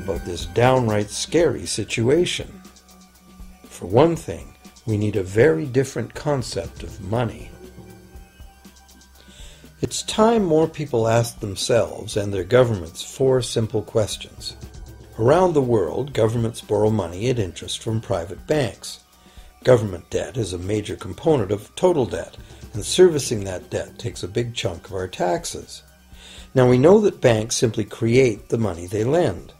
about this downright scary situation. For one thing, we need a very different concept of money. It's time more people asked themselves and their governments 4 simple questions. Around the world, governments borrow money at interest from private banks. Government debt is a major component of total debt, and servicing that debt takes a big chunk of our taxes. Now we know that banks simply create the money they lend,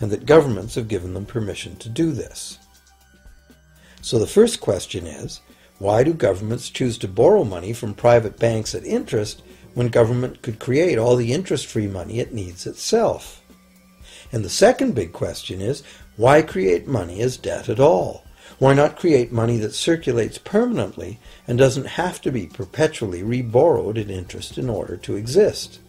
and that governments have given them permission to do this. So the first question is, why do governments choose to borrow money from private banks at interest when government could create all the interest-free money it needs itself? And the second big question is, why create money as debt at all? Why not create money that circulates permanently and doesn't have to be perpetually reborrowed at interest in order to exist?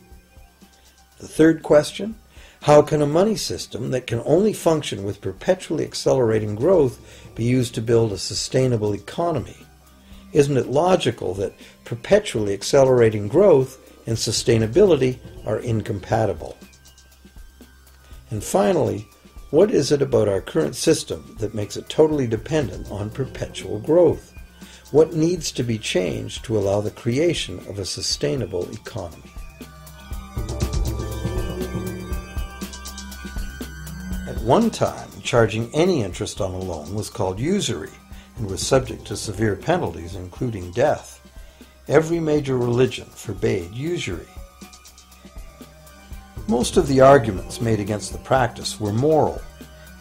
The third question, how can a money system that can only function with perpetually accelerating growth be used to build a sustainable economy? Isn't it logical that perpetually accelerating growth and sustainability are incompatible? And finally, what is it about our current system that makes it totally dependent on perpetual growth? What needs to be changed to allow the creation of a sustainable economy? At one time, charging any interest on a loan was called usury and was subject to severe penalties, including death. Every major religion forbade usury. Most of the arguments made against the practice were moral.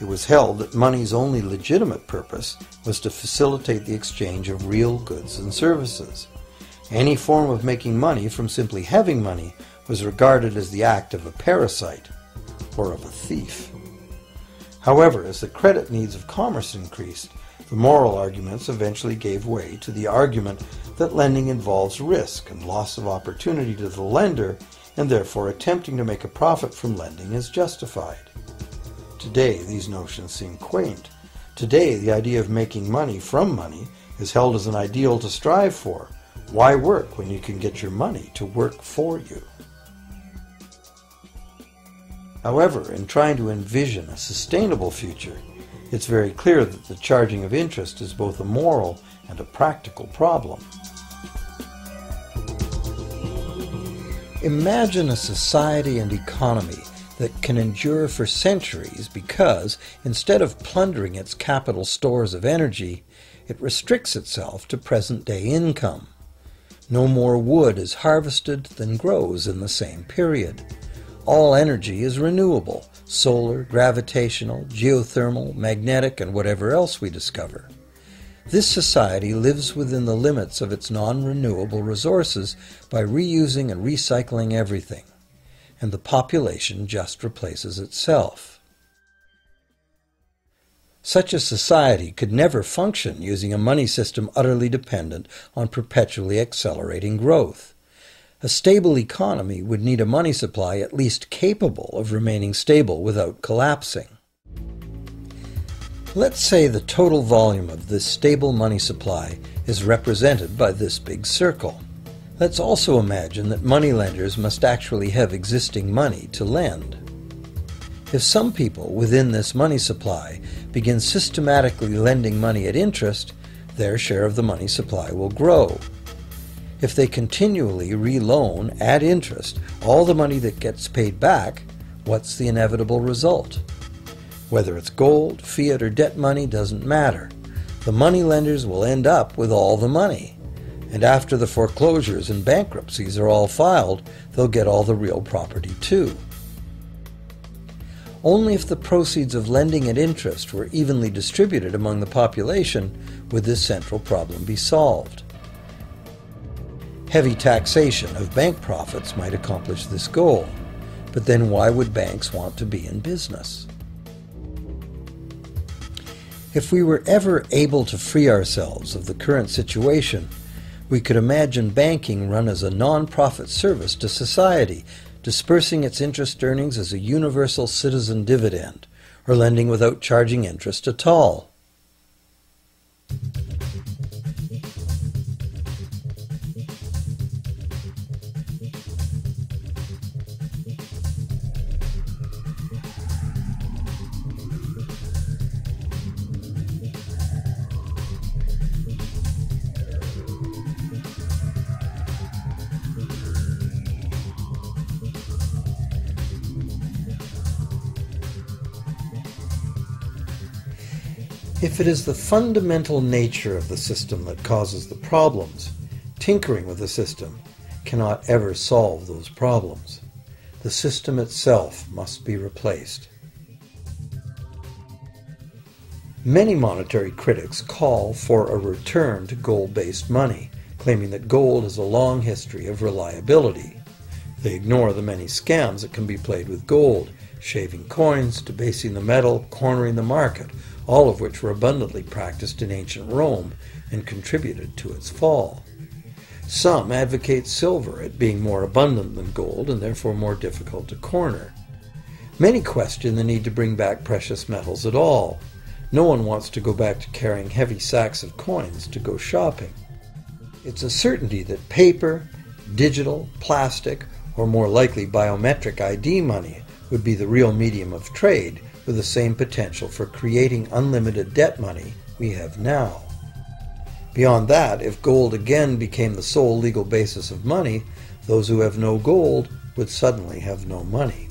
It was held that money's only legitimate purpose was to facilitate the exchange of real goods and services. Any form of making money from simply having money was regarded as the act of a parasite or of a thief. However, as the credit needs of commerce increased, the moral arguments eventually gave way to the argument that lending involves risk and loss of opportunity to the lender, and therefore attempting to make a profit from lending is justified. Today, these notions seem quaint. Today, the idea of making money from money is held as an ideal to strive for. Why work when you can get your money to work for you? However, in trying to envision a sustainable future, it's very clear that the charging of interest is both a moral and a practical problem. Imagine a society and economy that can endure for centuries because, instead of plundering its capital stores of energy, it restricts itself to present-day income. No more wood is harvested than grows in the same period. All energy is renewable, solar, gravitational, geothermal, magnetic, and whatever else we discover. This society lives within the limits of its non-renewable resources by reusing and recycling everything, and the population just replaces itself. Such a society could never function using a money system utterly dependent on perpetually accelerating growth. A stable economy would need a money supply at least capable of remaining stable without collapsing. Let's say the total volume of this stable money supply is represented by this big circle. Let's also imagine that moneylenders must actually have existing money to lend. If some people within this money supply begin systematically lending money at interest, their share of the money supply will grow. If they continually re-loan at interest all the money that gets paid back, what's the inevitable result? Whether it's gold, fiat, or debt money doesn't matter. The money lenders will end up with all the money. And after the foreclosures and bankruptcies are all filed, they'll get all the real property too. Only if the proceeds of lending at interest were evenly distributed among the population would this central problem be solved. Heavy taxation of bank profits might accomplish this goal, but then why would banks want to be in business? If we were ever able to free ourselves of the current situation, we could imagine banking run as a non-profit service to society, dispersing its interest earnings as a universal citizen dividend, or lending without charging interest at all. If it is the fundamental nature of the system that causes the problems, tinkering with the system cannot ever solve those problems. The system itself must be replaced. Many monetary critics call for a return to gold-based money, claiming that gold has a long history of reliability. They ignore the many scams that can be played with gold, shaving coins, debasing the metal, cornering the market, all of which were abundantly practiced in ancient Rome and contributed to its fall. Some advocate silver, it being more abundant than gold and therefore more difficult to corner. Many question the need to bring back precious metals at all. No one wants to go back to carrying heavy sacks of coins to go shopping. It's a certainty that paper, digital, plastic, or more likely biometric ID money would be the real medium of trade with the same potential for creating unlimited debt money we have now. Beyond that, if gold again became the sole legal basis of money, those who have no gold would suddenly have no money.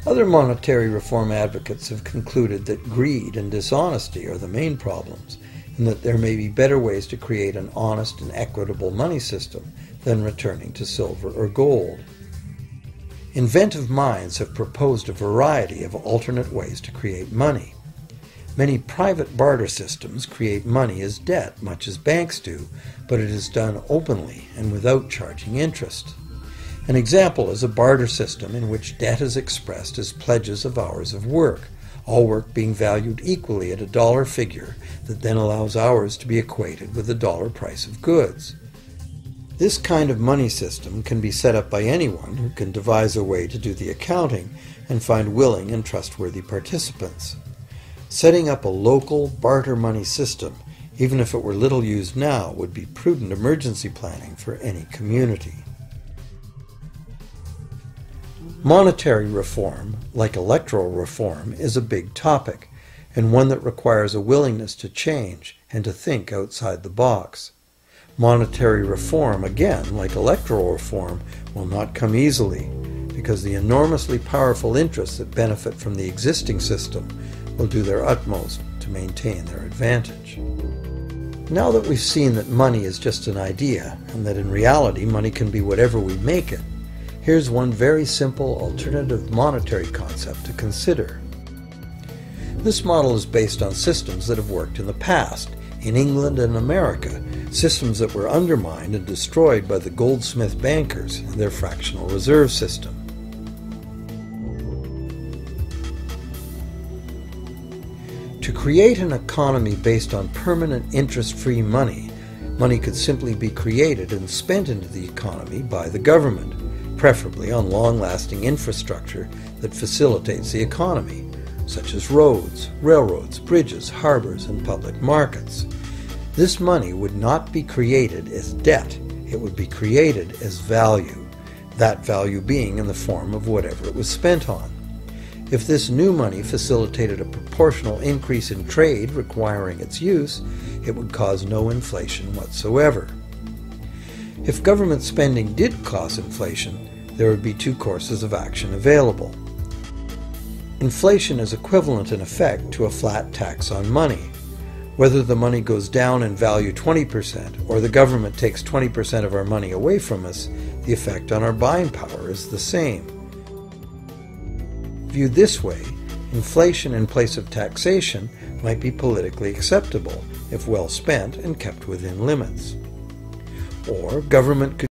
Other monetary reform advocates have concluded that greed and dishonesty are the main problems, and that there may be better ways to create an honest and equitable money system than returning to silver or gold. Inventive minds have proposed a variety of alternate ways to create money. Many private barter systems create money as debt, much as banks do, but it is done openly and without charging interest. An example is a barter system in which debt is expressed as pledges of hours of work, all work being valued equally at a dollar figure that then allows hours to be equated with the dollar price of goods. This kind of money system can be set up by anyone who can devise a way to do the accounting and find willing and trustworthy participants. Setting up a local barter money system, even if it were little used now, would be prudent emergency planning for any community. Monetary reform, like electoral reform, is a big topic, and one that requires a willingness to change and to think outside the box. Monetary reform, again, like electoral reform, will not come easily, because the enormously powerful interests that benefit from the existing system will do their utmost to maintain their advantage. Now that we've seen that money is just an idea, and that in reality money can be whatever we make it, here's one very simple alternative monetary concept to consider. This model is based on systems that have worked in the past, in England and America, systems that were undermined and destroyed by the goldsmith bankers and their fractional reserve system. To create an economy based on permanent interest-free money, money could simply be created and spent into the economy by the government, preferably on long-lasting infrastructure that facilitates the economy, such as roads, railroads, bridges, harbors, and public markets. This money would not be created as debt, it would be created as value, that value being in the form of whatever it was spent on. If this new money facilitated a proportional increase in trade requiring its use, it would cause no inflation whatsoever. If government spending did cause inflation, there would be two courses of action available. Inflation is equivalent in effect to a flat tax on money. Whether the money goes down in value 20% or the government takes 20% of our money away from us, the effect on our buying power is the same. Viewed this way, inflation in place of taxation might be politically acceptable if well spent and kept within limits. Or government could